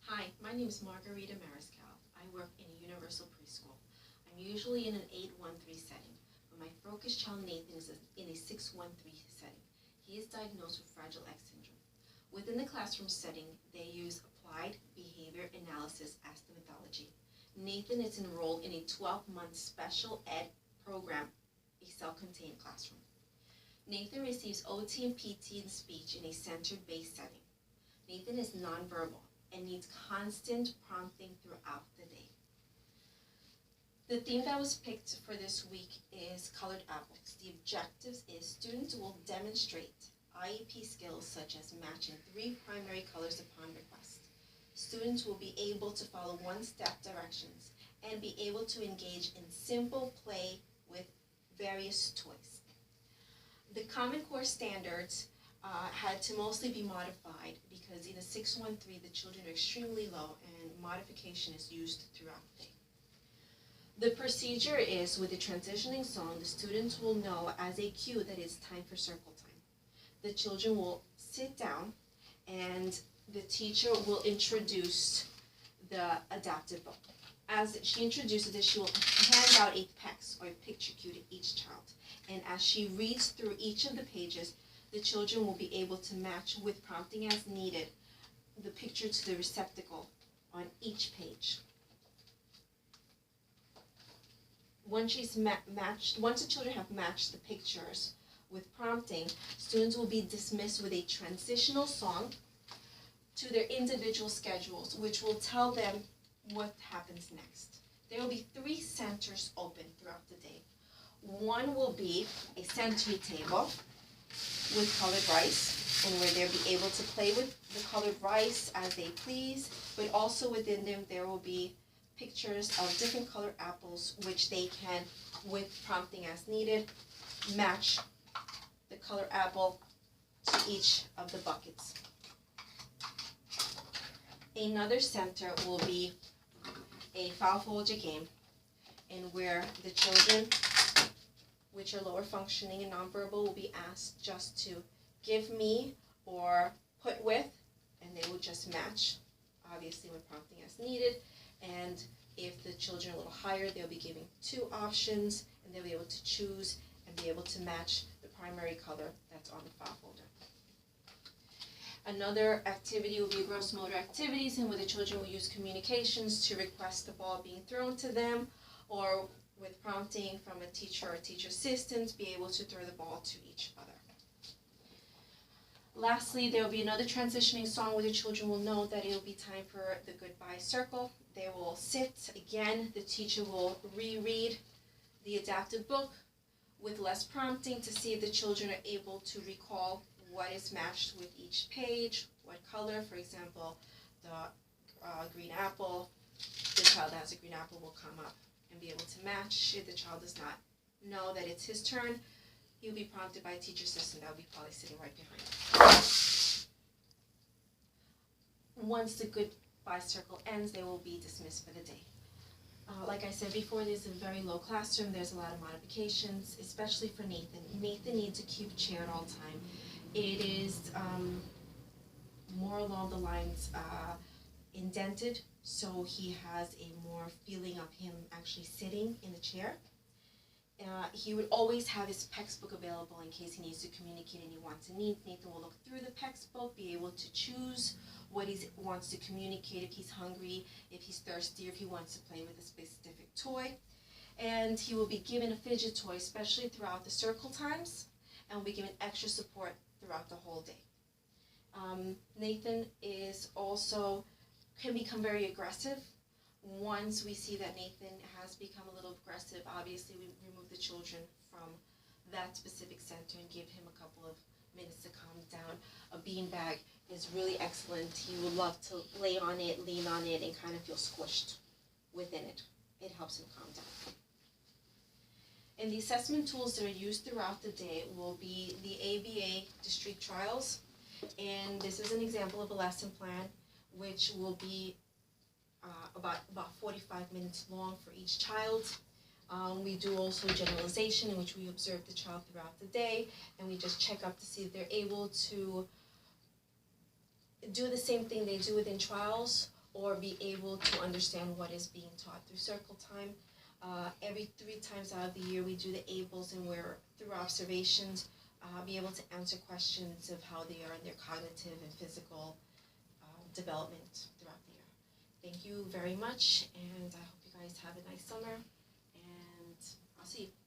Hi, my name is Margarita Mariscal. I work in a universal preschool. I'm usually in an 813 setting, but my focus child Nathan is in a 613 setting. He is diagnosed with Fragile X syndrome. Within the classroom setting, they use applied behavior analysis as the methodology. Nathan is enrolled in a 12-month special ed program, a self-contained classroom. Nathan receives OT and PT and speech in a center-based setting. Nathan is nonverbal and needs constant prompting throughout the day. The theme that was picked for this week is colored apples. The objectives is students will demonstrate IEP skills such as matching 3 primary colors upon request. Students will be able to follow one-step directions and be able to engage in simple play with various toys. The Common Core standards had to mostly be modified because in a 613 the children are extremely low and modification is used throughout the day. The procedure is with the transitioning song, the students will know as a cue that it's time for circle time. The children will sit down and the teacher will introduce the adaptive book. As she introduces it, she will hand out a PEX or a picture cue to each child. And as she reads through each of the pages, the children will be able to match with prompting as needed the picture to the receptacle on each page. Once the children have matched the pictures with prompting, students will be dismissed with a transitional song to their individual schedules, which will tell them what happens next. There will be 3 centers open throughout the day. One will be a sensory table with colored rice, and where they'll be able to play with the colored rice as they please, but also within them there will be pictures of different colored apples which they can, with prompting as needed, match the colored apple to each of the buckets. Another center will be a foul folder game, and where the children which are lower functioning and nonverbal will be asked just to give me or put with, and they will just match, obviously when prompting as needed. And if the children are a little higher, they'll be given 2 options, and they'll be able to choose and be able to match the primary color that's on the file folder. Another activity will be gross motor activities, and where the children will use communications to request the ball being thrown to them, or with prompting from a teacher or teacher assistant, be able to throw the ball to each other. Lastly, there will be another transitioning song where the children will know that it will be time for the goodbye circle. They will sit again. The teacher will reread the adaptive book with less prompting to see if the children are able to recall what is matched with each page, what color. For example, the green apple, the child that has a green apple will come up and be able to match. If the child does not know that it's his turn, he will be prompted by a teacher assistant that will be probably sitting right behind him. Once the goodbye circle ends, they will be dismissed for the day. Like I said before, this is a very low classroom. There's a lot of modifications, especially for Nathan. Nathan needs a cube chair at all time. It is more along the lines indented, so he has a more feeling of him actually sitting in the chair. He would always have his PEX book available in case he needs to communicate and he wants to need. Nathan will look through the PEX book, be able to choose what he wants to communicate, if he's hungry, if he's thirsty, or if he wants to play with a specific toy. And he will be given a fidget toy, especially throughout the circle times, and will be given extra support throughout the whole day. Nathan can become very aggressive. Once we see that Nathan has become a little aggressive, obviously we remove the children from that specific center and give him a couple of minutes to calm down. A beanbag is really excellent. He would love to lay on it, lean on it, and kind of feel squished within it. It helps him calm down. And the assessment tools that are used throughout the day will be the ABA District Trials, and this is an example of a lesson plan which will be about 45 minutes long for each child. We do also generalization, in which we observe the child throughout the day, and we just check up to see if they're able to do the same thing they do within trials, or be able to understand what is being taught through circle time. Every 3 times out of the year we do the ABLES, and we're, through observations, be able to answer questions of how they are in their cognitive and physical development throughout the year. Thank you very much, and I hope you guys have a nice summer, and I'll see you.